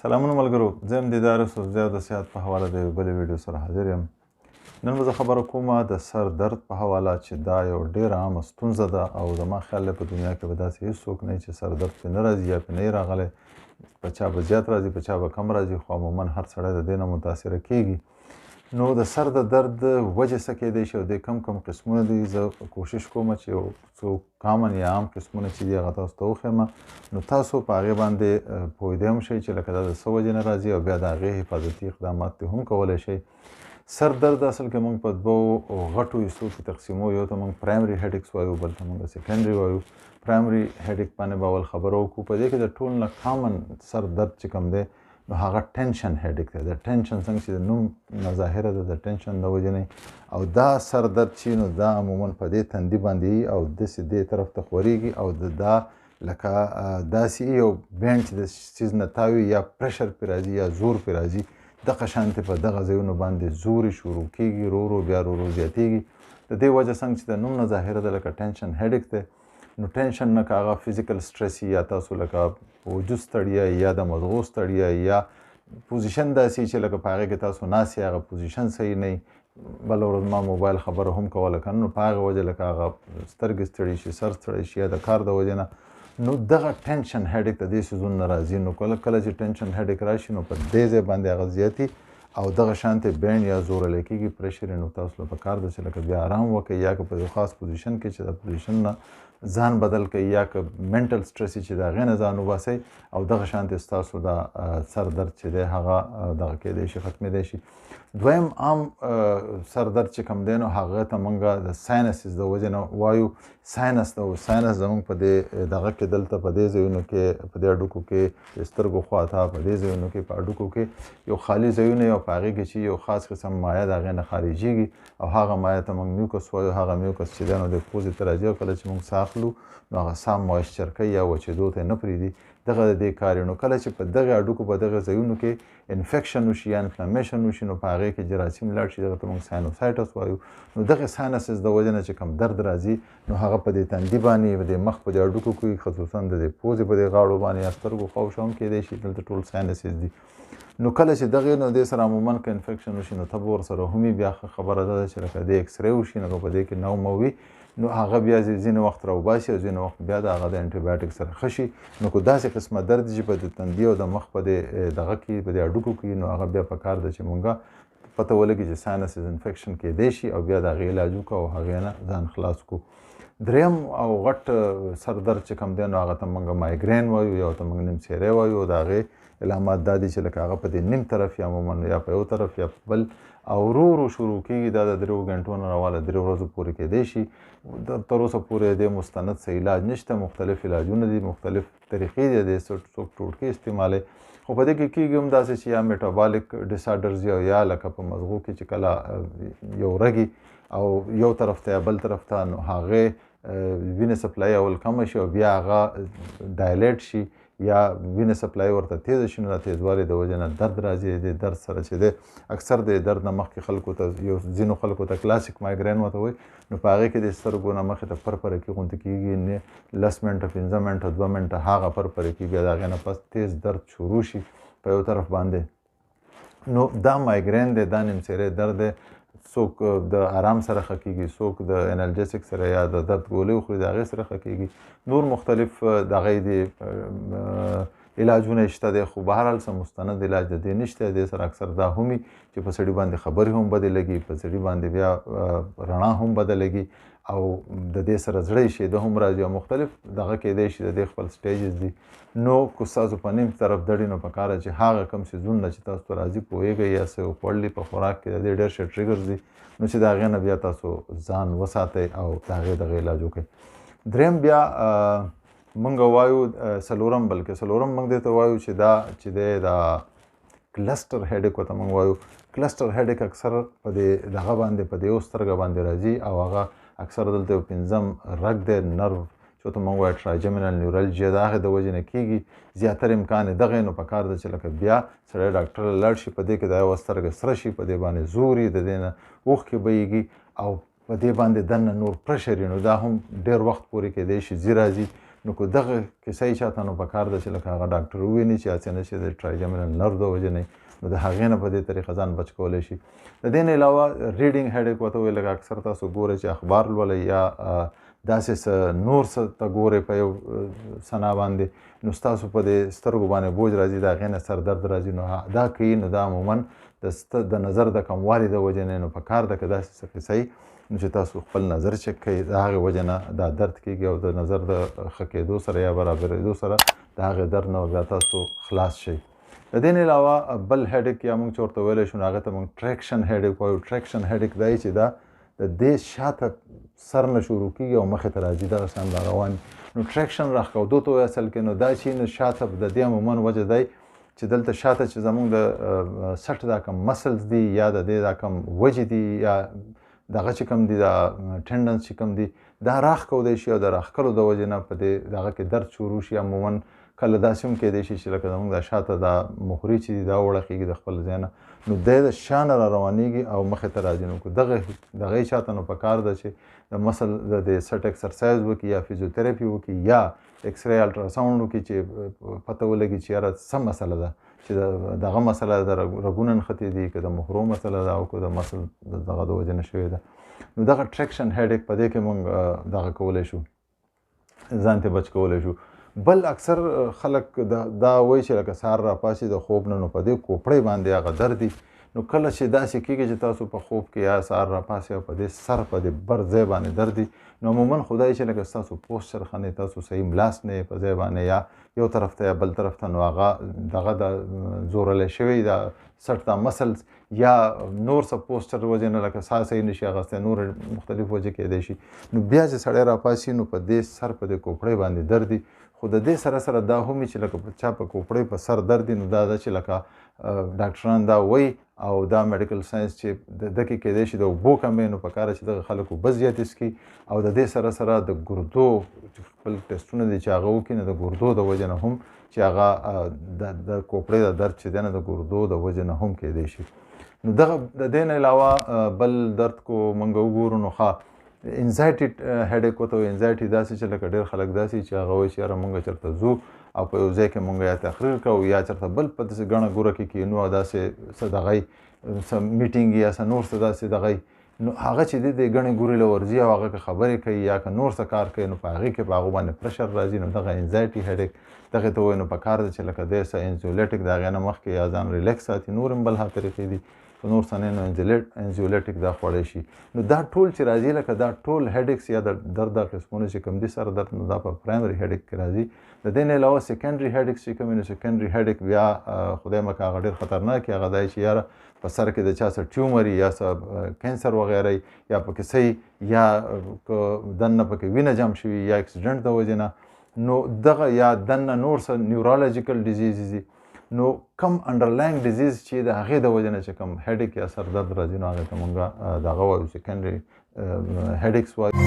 سلامونه ملګرو، زه یم دیدار یوسفزی او د صحت په حواله د یوې بلې ویډیو سره حاضر یم. نن به زه خبره کومه د سر درد په حواله چې دا یو ډېره عامه ستونزه ده او زما خیال دی په دنیا کې به داسې هېڅوک نه وي چې سر درد پرې نه راځي یا پرې نه وي راغلی. په چا به زیات راځي، په چا به کم راځي، خو عموما هر سړی د دې نه متاثره کېږي. نو د سر د درد وجې څه کیدی شي او د کم قسمونه دي. زه کوشش کوم چې یو څو کامن یا عام قسمونه چې دي هغه تاسو ته وښیم، نو تاسو په هغې باندې پوهېدی هم شئ چې لکه دا د څه وجې نه راځي او بیا د هغې حفاظتي اقدامات دې هم کولی شئ. سر درد اصل کې موږ په دوو غټو حصو کې تقسیمو. یو ته موږ پرایمري هیډیکس وایو، بل ته موږ سیکنډري وایو. پرایمري هیډیک باندې به اول خبره وکړو. په دې کې د ټول نه کامن سر درد چې کوم دی نو هغه ټینشن هیډیک دی. د ټینشن څنګه چې د نوم نه ظاهره ده، د ټینشن د وجې نه. او دا سر درد چې نو دا عموما په دې تندي باندې وي او داسې دې طرف ته خورېږي او دا لکه داسې یو بینډ چې د څیز نه تاوي یا پرشر پرې راځي یا زور پرې راځي، دغه شانتې په دغه ځایونو باندې زورې شروع کېږي، ورو بیا ورو زیاتېږي. د دې وجه څنګه چې د نوم نه ظاهره ده لکه ټینشن هیډیک دی. نو ټینشن نه که هغه فزیکل سټرس یا تاسو لکه وجود ستړیا یا د مغزو ستړیا یا پوزیشن داسې چې لکه په هغې کې تاسو ناست یې هغه پوزیشن صحیح نه وي. بله ورځ ما موبایل خبره هم کوله که نه، نو په هغه وجه لکه هغه سترګې ستړي شي، سر ستړی شي یا د کار د وجې نه، نو دغه ټینشن هیډیک د دې څیزونو نه راځي. نو کله چې ټینشن هیډیک راشي نو په دې ځای باندې هغه زیاتي او دغه شانتې بینډ یا زورلی کېږي، پرشر یې. نو تاسو له پکار ده چې لکه بیا آرام وکړئ یا که په یو خاص پوزیشن کې چې د پوزیشن نه ځان بدل کړئ یا که منټل سټرس چې د هغې نه ځان وباسئ او دغه شانتې ستاسو د سر درد چې دی هغه دغه کېدی شي، ختمېدی شي. دویم عام سر درد چې کوم دی نو هغه ته موږ د ساینسز د وجې نه وایو. ساینس زموږ په دې دغه کې دلته په دې ځایونو کې په دې هډوکو کې د سترګو خواته په دې ځایونو کې په هډوکو کې یو خالي ځایونه وي او په هغې کې چې یو خاص قسم مایع د هغې نه خارجېږي او هغه مایع ته موږ میوکس وایو. هغه میوکس چې دی نو د پوزې ته راځي او کله چې موږ ساه اخلو نو هغه ساه مویسچر کوي یا وچېدو ته یې نه پرېږدي. دغه د دې کار. نو کله چې په دغه هډوکو په دغه ځایونو کې انفیکشن وشي یا انفلمیشن وشي نو په هغې کې جراثیم لاړ شي، دغه ته موږ ساینوسایټس وایو. نو دغه ساینسز د وجې نه چې کوم درد راځي نو هغه په دې تندي باندې، په دې مخ په دې هډوکو کې، خصوصا د دې پوزې په دې غاړو باندې یا سترګو خواوشا هم کېدی شي. دلته ټول ساینسز دي. نو کله چې دغې نو دې سره عموما که انفیکشن وشي نو ته به ورسره هم وي. بیا خبره دا ده چې لکه دې اکسرې وشي نو په دې کې نومه وي نو هغه بیا ځینې وخت راوباسي او ځینې وخت بیا د هغه د انټي بایوټیک سره ښه شي. نو که داسې قسمه درد چې په د تندي او د مخ په دې دغه کې په دې هډوکو کې نو هغه بیا پکار ده چې مونږ پته ولګي چې ساینسز انفیکشن کېدی شي او بیا د هغې علاج وکړو او هغې نه ځان خلاص کړو. دریم او غټ سر درد چې کوم دی نو هغه ته موږ مایګرین وایو یا ته موږ نیم سیری وایو. د هغې علامات دا دي چې لکه هغه په دې نیم طرف یا عموما یا په یو طرف یا په بل او ورو شروع کېږي. دا د 3 غنټو نه راواله 3 ورځو پورې کېدی شي. تر اوسه پورې د مستند څه علاج نشته. مختلف علاجونه دي، مختلف طریقې دي، د څوک ټوټکې استعمالوي. خو په دې کې کېږي هم داسې چې یا میټابالیک ډسارډرز یا لکه په مغزو کې چې کله یو رګي او یو طرف ته یا بل طرف ته نو هغې وینې سپلای اول کمه شي او بیا هغه ډایلیټ شي یا وینې سپلای ورته تیزه شي نو د تیزوالي د وجې نه درد راځي. د درد سره چې دی اکثر د درد نه مخکې خلکو ته ځینو خلکو ته کلاسیک مایګرین ورته وایي. نو په هغې کې د سترګو نه مخې ته پرپرکې غوندې کېږي، 10 منټه 15 منټه 2 منټه هغه پرپرکې بیا د هغې نه پس تیز درد شروع شي په یو طرف باندې. نو دا مایګرین دی، دا نیم سیری درد دی. څوک د آرام سره ښه کېږي، څوک د انالجیسک سره یا د درد ګولۍ وخوري د هغې سره ښه کېږي. نور مختلف د هغې د علاجونه شته دی، خو بهرحال څه مستند علاج د دې نشته. د دې سره اکثر دا هم وي چې په سړي باندې خبرې هم بدې لګي، په سړي باندې بیا رڼا هم بده لګي او د دې سره زړه یې شیده هم راځي او مختلف دغه کېدی شي. د دې خپل سټیجز دي. نو که ستاسو په نیم طرف دړي نو پکار ده چې هغه کوم څیزونه چې تاسو ته راځي پوهېږئ یا څه خوړلي په خوراک کې د دې ډېر ښه ټریګرز دي نو چې د هغې نه بیا تاسو ځان وساتئ او د هغې دغه علاج وکړئ. دریم بیا موږ وایو څلورم، بلکې څلورم موږ دې ته وایو چې دا چې دی د کلسټر هیډیک ورته موږ وایو. کلسټر هیډیک اکثر په دې دغه باندې په دې یو سترګه باندې راځي او هغه اکثر دلته یو 5م رګ دی، نرو چې ورته موږ وایو ټرایجمینل نیورالجیا. د هغې د وجې نه کېږي. زیاتر امکان یې دغه نو پکار ده چې لکه بیا سړی ډاکټر ته لاړ شي، په دې کې د یوه سترګه سره شي، په دې باندې زور وي، د دې نه اوښکې بهیږي او په دې باندې دننه نور پرشر نو دا هم ډېر وخت پورې کېدی شي ځي راځي. نو که دغه کیسه یې چاته نو پکار ده چې لکه هغه ډاکټر وویني چې هسې نه چې د ټرایجمینل نرو د وجې نه نو د هغې نه په دې طریقه ځان بچ کولی شي. د دې نه علاوه ریډینګ هیډیک ورته وایي لکه اکثر تاسو ګورئ چې اخبار لولئ یا داسې څه نور څه ته ګورئ په یو سنا باندې نو ستاسو په دې سترګو باندې بوج راځي د هغې نه سر درد راځي نو دا کوي نو دا عموما د نظر د کموالي د وجې نه نو پکار ده که داسې څه قصه وي نو چې تاسو خپل نظر چک کوئ د هغې وجې نه دا درد کېږي او د نظر د ښه کېدو سره یا برابرېدو سره د هغې درد نه بیا تاسو خلاص شئ. د دې نه علاوه بل هیډیک یا موږ چې ورته ویلی شو نو هغې ته موږ ټریکشن هیډیک وایو. ټریکشن هیډیک دا چې دا د دې شاته سر نه شروع کېږي او مخې ته راځي دغه شان دا روان نو ټریکشن راښکودو ته وایي اصل کې نو دا چې نو شاته د دې عموما وجه دی چې دلته شاته چې زموږ د سټ دا کم مسلز دي یا د دې دا کم وجې دي یا دغه چې کوم دي دا ټینډنس چې کوم دي دا راښکودی شي او د راښکلو د وجې نه په دې دغه کې درد شروع شي. عموما کله داسې هم کیدی شي چې لکه زموږ د شاته دا مخري چې دي دا وړخېږي د خپل ځای نه نو دی د شا نه را روانېږي او مخې ته راځي. نو که دغه چاته نو پکار ده چې د مسل د دې سټ ایکسرسایز وکړي یا فزیوتراپي وکړي یا ایکس ری الټراساونډ وکړي چې پته ولګي چې یاره څه مسله ده چې دغه مسله د رګونه نښتې دي که د مخرو مسله ده او که د مسل دغه د وجې نه شوې ده نو دغه ټریکشن هیډیک په دې کې موږ دغه کولی شو ځان ته بچ کولی شو. بل اکثر خلک دا وایي چې لکه سهار راپاسي د خوب نه نو په دې کوپړۍ باندې هغه درد دي نو کله چې داسې کېږي چې تاسو په خوب کې یا سهار راپاسي او په دې سر په دې بر ځای باندې درد دي نو عموما خدای چې لکه ستاسو پوسچر ښه نه تاسو صحیح ملاست نه په ځای باندې یا یو طرف ته یا بل طرف ته نو هغه دغه د زورلی شوی د سټ دا مسلز یا نور څه پوسچر وجې نه لکه ساه صحیح نشي اخیستی نور مختلف وجې کیدی شي نو بیا چې سړی راپاسي نو په دې سر په دې کوپړۍ باندې درد دي. خو د دې سره سره دا هم چې لکه چا په کوپړۍ په سر درد دي نو دا ده چې لکه ډاکټران دا وایي او دا میډیکل ساینس چې دغه کې کیدی شي د اوبو کمی نو پکاره چې دغه خلک اوبه زیاتې څښي او د دې سره سره د ګردو خپل ټیسټونه دي چې هغه وکړي نو د ګردو د وجې نه هم چې هغه د کوپړۍ د درد چې دی نه د ګردو د وجې نه هم کیدی شي. نو دغه د دې نه علاوه بل درد کو موږ وګورو نو ښه انزایټي هیډیک ورته وایي. انزایټي داسې چې لکه ډېر خلک داسې چې هغه وایي چې یاره موږ چېرته ځو او په یو ځای کې موږ یا تقریر کوو یا چېرته بل په داسې ګڼه ګوره کې کینو او داسې څه دغه یي څه میټینګ یا څه نور څه داسې دغه یي نو هغه چې دی د ګڼې ګورې له ورځي او هغه که خبرې کوي یا که نور څه کار کوي نو په هغې کې په هغو باندې پرشر راځي نو دغه انزایټي هیډیک دغې ته وایي. نو پکار ده چې لکه دی څه انزیولیټک د هغې نه مخکې یا ځان ریلیکس ساتي. نور هم بل ها طریقې دي په نور څه نه نو انزیولیټک دا خوړی شي. نو دا ټول چې راځي لکه دا ټول هیډیکس یا د درد دا قسمونه چې کوم دي سر درد نو دا په پرایمري هیډیک کې راځي. د دې نه علاوه سیکنډري هیډیکس چې کوم نو سیکنډري هیډیک بیا خدای مکه هغه ډېر خطرناک هغه دی چې یاره په سر کې د چا څه ټیومر یا څه کینسر وغیره یا پکې څه یا که دننه پکې وینه جم شوي یا اکسیډنټ د وجې نه نو دغه یا دننه نور څه نیورالوجیکل ډیزیزز دي نو کم انډرلاینګ ډیزیز چې د هغې د وجې نه چې کوم هیډیک یا سر درد راځي نو هغې ته مونږ دغه وایو سیکنډري هیډیکس وایو.